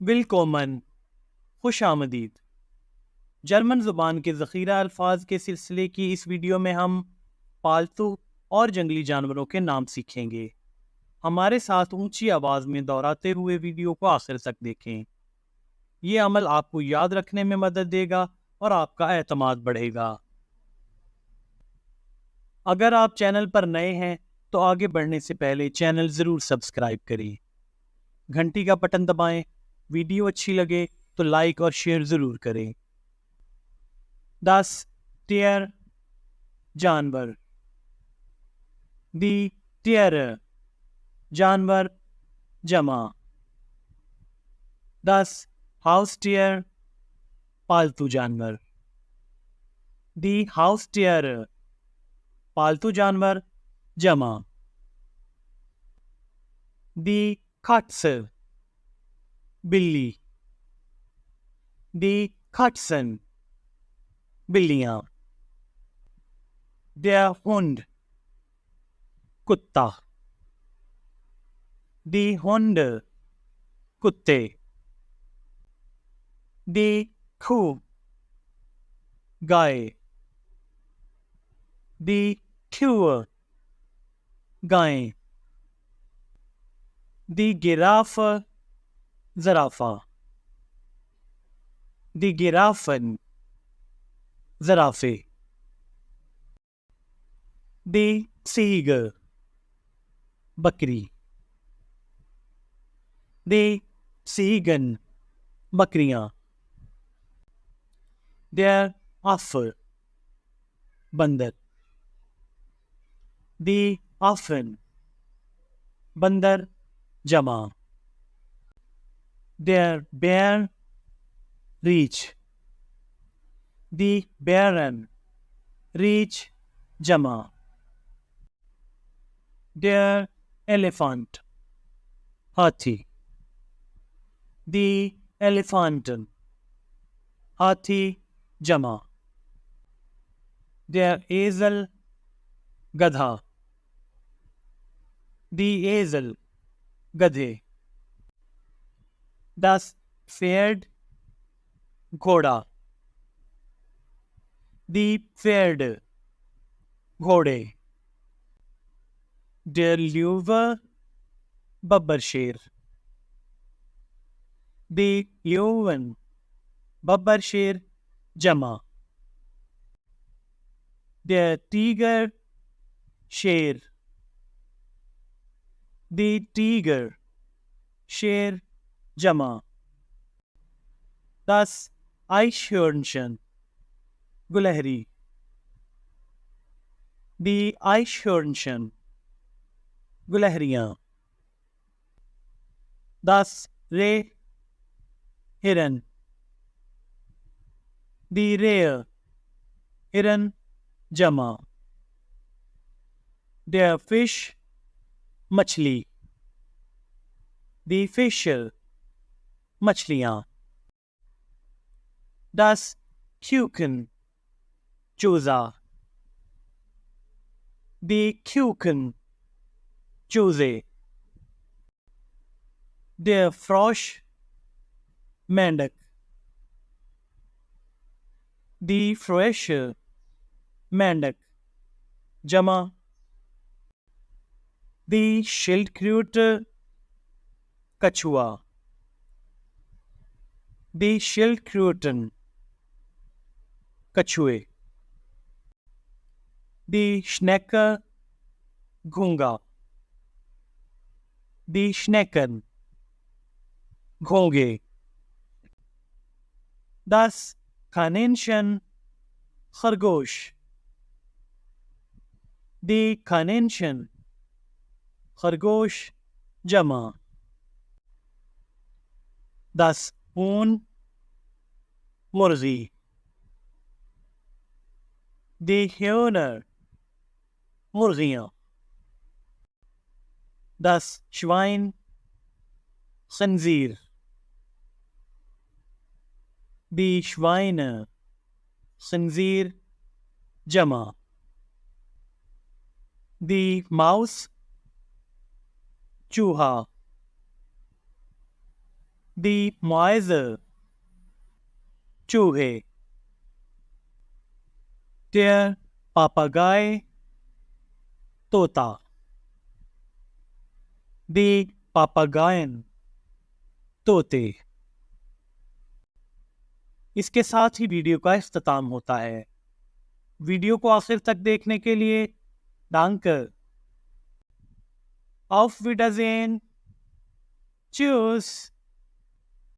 विलकोमन, खुश आमदीद। जर्मन ज़ुबान के ज़ख़ीरा अल्फाज के सिलसिले की इस वीडियो में हम पालतू और जंगली जानवरों के नाम सीखेंगे। हमारे साथ ऊंची आवाज़ में दोहराते हुए वीडियो को आखिर तक देखें। ये अमल आपको याद रखने में मदद देगा और आपका एतमाद बढ़ेगा। अगर आप चैनल पर नए हैं तो आगे बढ़ने से पहले चैनल ज़रूर सब्सक्राइब करें, घंटी का बटन दबाएं। वीडियो अच्छी लगे तो लाइक और शेयर ज़रूर करें। 10 टियर जानवर। दी टियर जानवर जमा। 10 हाउस टियर पालतू जानवर। दी हाउस टियर पालतू जानवर जमा। दी खट्स बिल्ली। दी खट्सन बिल्लियां। Der हुंड कुत्ता। दी हुंड कुत्ते। दी खू गाय। दी क्यू गायें। दी गिराफ ज़राफ़ा। दी गिराफन ज़राफ़े। दी सीग बकरी। दी सीगन बकरियां। Der Affe बंदर। दी Affen बंदर जमा। Der Bär रीछ। दी Bären रीछ जमा। Der Elephant हाथी। दी Elefanten हाथी जमा। Der Esel गधा। दी Esel गधे। Das Pferd घोड़ा। दी Pferd घोड़े। Der Löwe बब्बर शेर। दी Löwen बब्बर शेर जमा। Der Tiger शेर। दी Tiger शेर जमा। Das Eichhörnchen गुलहरी। दी Eichhörnchen गुलहरियां। Das Reh हिरन। दी Rehe हिरन जमा। Der Fisch मछली। दी Fische मछलियां। Das Küken चूजा। दी Küken चूजे। Der Frosch मेंढक। दी Frösche मेंढक जमा। दी Schildkröte कछुआ। दी Schildkröten कछुए। दी Schnecke घोंगा। दी Schnecken घोंगे। Das Kaninchen खरगोश। दी Kaninchen खरगोश जमा। Das Huhn मुर्गी। दी Hühner मुर्गियां। Das Schwein खंजीर। दी Schweine खंजीर जमा। दी Maus चूहा। दी Mäuse, चूहे। Der Papagei, तोता। Die Papageien, तोते। इसके साथ ही वीडियो का इख्तिताम होता है। वीडियो को आखिर तक देखने के लिए danke, auf Wiedersehen, tschüss।